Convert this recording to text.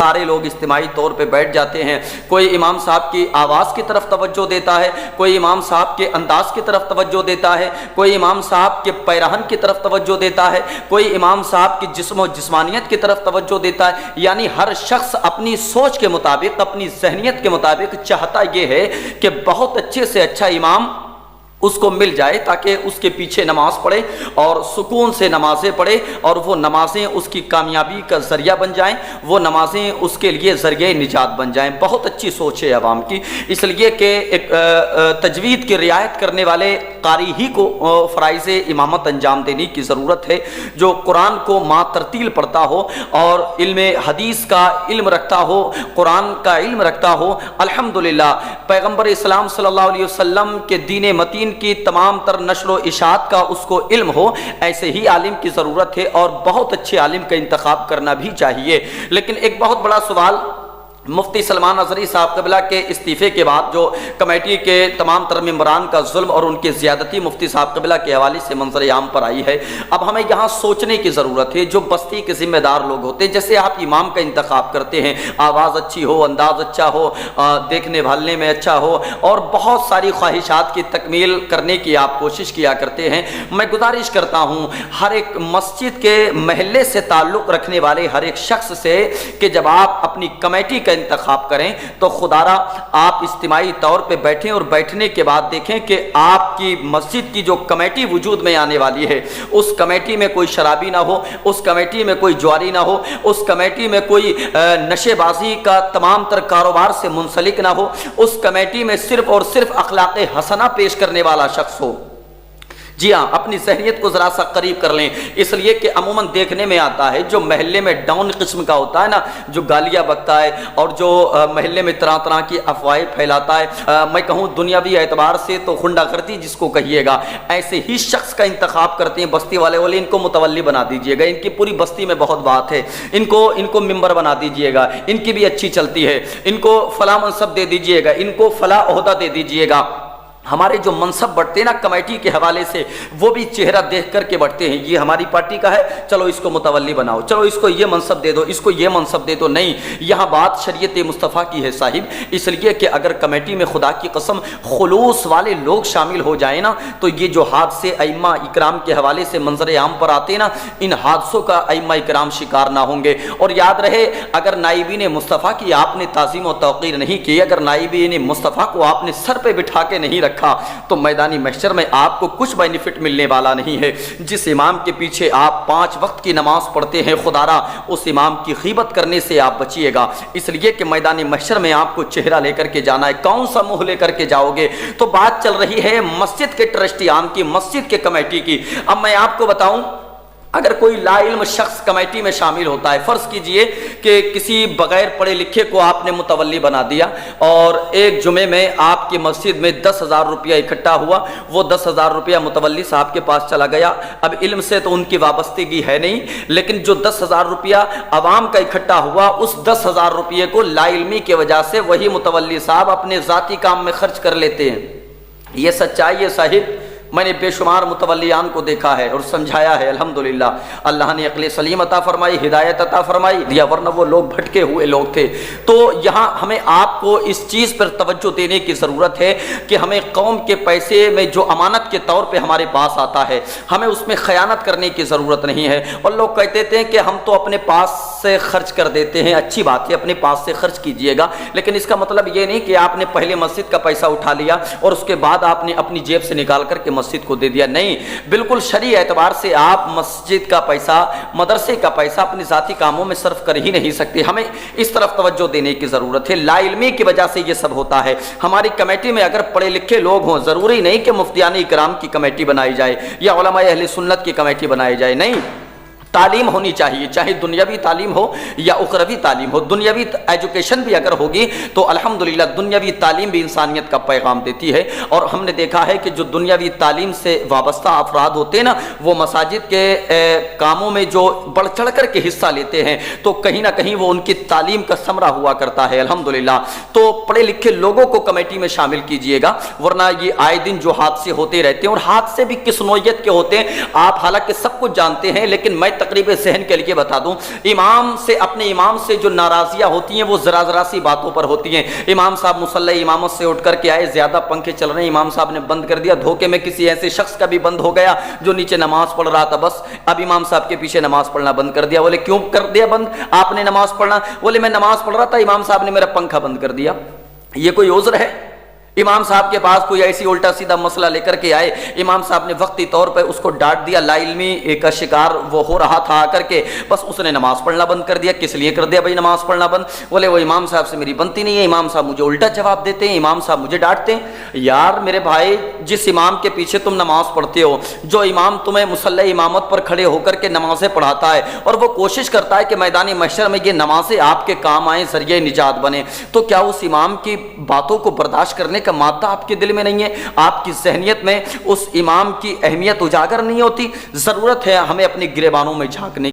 सारे लोग इज्तिमाई तौर पे बैठ जाते हैं। कोई इमाम साहब की आवाज़ की तरफ तवज्जो देता है, कोई इमाम साहब के अंदाज की तरफ तवज्जो देता है, कोई इमाम साहब के पैरहन की तरफ तवज्जो देता है, कोई इमाम साहब की जिस्म और जिस्मानियत की तरफ तवज्जो देता है। यानी हर शख्स अपनी सोच के मुताबिक, अपनी जहनियत के मुताबिक चाहता ये है कि बहुत अच्छे से अच्छा इमाम उसको मिल जाए ताकि उसके पीछे नमाज पढ़े और सुकून से नमाज़ें पढ़े और वो नमाज़ें उसकी कामयाबी का ज़रिया बन जाएं, वो नमाज़ें उसके लिए ज़रिए निजात बन जाएं। बहुत अच्छी सोच है अवाम की, इसलिए कि एक तजवीद की रियायत करने वाले कारी ही को फ़राइज़ इमामत अंजाम देने की ज़रूरत है, जो कुरान को मातरतील पढ़ता हो और इल्म हदीस का इल्म रखता हो, कुरान का इल्म रखता हो। अल्हम्दुलिल्लाह पैगम्बर इस्लाम सल्लल्लाहु अलैहि वसल्लम के दीन मतीन की तमाम तर नश्र व इशात का उसको इल्म हो, ऐसे ही आलिम की ज़रूरत है और बहुत अच्छे आलिम का इंतखाब करना भी चाहिए। लेकिन एक बहुत बड़ा सवाल मुफ्ती सलमान अज़हरी साहब क़िबला के इस्तीफ़े के बाद जो कमेटी के तमाम तर मेंबरान का जुल्म और उनकी ज़्यादती मुफ्ती साहब क़िबला के हवाले से मंजर आम पर आई है। अब हमें यहाँ सोचने की ज़रूरत है, जो बस्ती के ज़िम्मेदार लोग होते हैं, जैसे आप इमाम का इंतखाब करते हैं, आवाज़ अच्छी हो, अंदाज़ अच्छा हो, देखने भालने में अच्छा हो और बहुत सारी ख्वाहिशात की तकमील करने की आप कोशिश किया करते हैं। मैं गुजारिश करता हूँ हर एक मस्जिद के महल्ले से ताल्लुक़ रखने वाले हर एक शख्स से कि जब आप अपनी कमेटी का इंतखाब करें तो खुदारा आप इज्तिमाई तौर पे बैठें और बैठने के बाद देखें कि आपकी मस्जिद की जो कमेटी वजूद में आने वाली है, उस कमेटी में कोई शराबी ना हो, उस कमेटी में कोई जुआरी ना हो, उस कमेटी में कोई नशेबाजी का तमाम तर कारोबार से मुंसलिक ना हो, उस कमेटी में सिर्फ और सिर्फ अखलाक़ हसना पेश करने वाला शख्स हो। जी हाँ, अपनी जहनियत को ज़रा सा करीब कर लें, इसलिए कि अमूमन देखने में आता है जो महल्ले में डाउन किस्म का होता है ना, जो गालियाँ बकता है और जो महल्ले में तरह तरह की अफवाहें फैलाता है, मैं कहूँ दुनियावी एतबार से तो गुंडागर्दी जिसको कहिएगा, ऐसे ही शख्स का इंतखाब करते हैं बस्ती वाले बोले इनको मुतवल्ली बना दीजिएगा, इनकी पूरी बस्ती में बहुत बात है, इनको मिंबर बना दीजिएगा, इनकी भी अच्छी चलती है, इनको फला मनसब दे दीजिएगा, इनको फला ओहदा दे दीजिएगा। हमारे जो मनसब बढ़ते हैं ना कमेटी के हवाले से, वो भी चेहरा देख करके बढ़ते हैं, ये हमारी पार्टी का है, चलो इसको मुतवल्ली बनाओ, चलो इसको ये मनसब दे दो, इसको ये मनसब दे दो। नहीं, यहाँ बात शरीयत मुस्तफ़ा की है साहिब, इसलिए कि अगर कमेटी में खुदा की कसम खुलूस वाले लोग शामिल हो जाए ना, तो ये जो हादसे अइम्मा इकराम के हवाले से मंजर आम पर आते ना, इन हादसों का अइम्मा इकराम शिकार ना होंगे। और याद रहे, अगर नाइबीन मुस्तफ़ा की आपने ताज़ीम और तौक़ीर नहीं की, अगर नाइबीन मुस्तफ़ा को आपने सर पे बिठा के नहीं रखा, तो मैदानी महशर में आपको कुछ बेनिफिट मिलने वाला नहीं है। जिस इमाम के पीछे आप 5 वक्त की नमाज पढ़ते हैं, खुदारा उस इमाम की ग़ीबत करने से आप बचिएगा, इसलिए कि मैदानी महशर में आपको चेहरा लेकर के जाना है। कौन सा मुँह लेकर के जाओगे? तो बात चल रही है मस्जिद के ट्रस्टियान की, मस्जिद के कमेटी की। अब मैं आपको बताऊं, अगर कोई लाइल्म शख्स कमेटी में शामिल होता है, फ़र्ज़ कीजिए कि किसी बग़ैर पढ़े लिखे को आपने मुतवल्ली बना दिया और एक जुमे में आपकी मस्जिद में 10,000 रुपया इकट्ठा हुआ, वो 10,000 रुपया मुतवल्ली साहब के पास चला गया। अब इल्म से तो उनकी वाबस्तगी है नहीं, लेकिन जो 10,000 रुपया आवाम का इकट्ठा हुआ, उस 10,000 रुपये को लाइल्मी की वजह से वही मुतवल्ली साहब अपने ज़ाती काम में खर्च कर लेते हैं। ये सच्चाई है साहिब, मैंने बेशुमार मुतवल्लियान को देखा है और समझाया है। अल्हम्दुलिल्लाह अल्लाह ने अक़ल सलीम अता फरमाई, हिदायत अता फरमाई दिया, वरना वो लोग भटके हुए लोग थे। तो यहाँ हमें आपको इस चीज़ पर तवज्जो देने की ज़रूरत है कि हमें कौम के पैसे में जो अमानत के तौर पे हमारे पास आता है, हमें उसमें ख़यानत करने की ज़रूरत नहीं है। और लोग कहते थे कि हम तो अपने पास से खर्च कर देते हैं, अच्छी बात है, अपने पास से खर्च कीजिएगा, लेकिन इसका मतलब ये नहीं कि आपने पहले मस्जिद का पैसा उठा लिया और उसके बाद आपने अपनी जेब से निकाल करके मस्जिद को दे दिया। नहीं, बिल्कुल शरई एतबार से आप मस्जिद का पैसा, मदरसे का पैसा अपने ज़ाती कामों में सर्फ कर ही नहीं सकते। हमें इस तरफ तवज्जो देने की ज़रूरत है। लाइल्मी की वजह से ये सब होता है। हमारी कमेटी में अगर पढ़े लिखे लोग हों, ज़रूरी नहीं कि मुफ्तियान इकराम की कमेटी बनाई जाए या उलमा अहले सुन्नत की कमेटी बनाई जाए, नहीं, तालीम होनी चाहिए, चाहे दुनियावी तालीम हो या उखरवी तालीम हो। दुनियावी एजुकेशन भी अगर होगी तो अल्हम्दुलिल्लाह दुनियावी तालीम भी इंसानियत का पैगाम देती है। और हमने देखा है कि जो दुनियावी तालीम से वाबस्ता अफराद होते हैं ना, वो मसाजिद के कामों में जो बढ़ चढ़ कर के हिस्सा लेते हैं, तो कहीं ना कहीं वो उनकी तालीम का समरा हुआ करता है अल्हम्दुलिल्लाह। तो पढ़े लिखे लोगों को कमेटी में शामिल कीजिएगा, वरना ये आए दिन जो हादसे होते रहते हैं, और हादसे भी किस नौयत के होते हैं आप हालांकि सब कुछ जानते हैं, लेकिन मैं تقریب ذہن کے لیے بتا دوں، اپنے امام سے جو ناراضیاں ہوتی ہیں وہ ذرا ذرا سی باتوں پر ہوتی ہیں۔ امام صاحب مصلی امامت سے اٹھ کر کے آئے، زیادہ پنکھے چل رہے ہیں، امام صاحب نے بند کر دیا، دھوکے میں کسی ایسے شخص کا بھی بند ہو گیا جو نیچے نماز پڑھ رہا تھا، بس اب امام صاحب کے پیچھے نماز پڑھنا بند کر دیا۔ بولے کیوں کر دیا بند آپ نے نماز پڑھنا؟ بولے میں نماز پڑھ رہا تھا، امام صاحب نے میرا پنکھا بند کر دیا۔ یہ کوئی عذر ہے؟ امام صاحب کے پاس کوئی ایسی الٹا سیدھا مسئلہ لے کر کے آئے، امام صاحب نے وقتی طور پہ اس کو ڈانٹ دیا، لا علمی کا شکار وہ ہو رہا تھا آ کر کے، بس اس نے نماز پڑھنا بند کر دیا۔ کس لیے کر دیا بھائی نماز پڑھنا بند؟ بولے وہ امام صاحب سے میری بنتی نہیں ہے، امام صاحب مجھے الٹا جواب دیتے ہیں، امام صاحب مجھے ڈانٹتے ہیں۔ یار میرے بھائی، جس امام کے پیچھے تم نماز پڑھتے ہو، جو امام تمہیں مصلی امامت پر کھڑے ہو کر کے نمازیں پڑھاتا ہے اور وہ کوشش کرتا ہے کہ میدان محشر میں یہ نمازیں آپ کے کام آئیں، ذریعہ نجات بنے، تو کیا اس امام کی باتوں کو برداشت کرنے کا مادہ آپ کے دل میں نہیں ہے؟ آپ کی ذہنیت میں اس امام کی اہمیت اجاگر نہیں ہوتی؟ ضرورت ہے ہمیں اپنے گریبانوں میں جھانکنے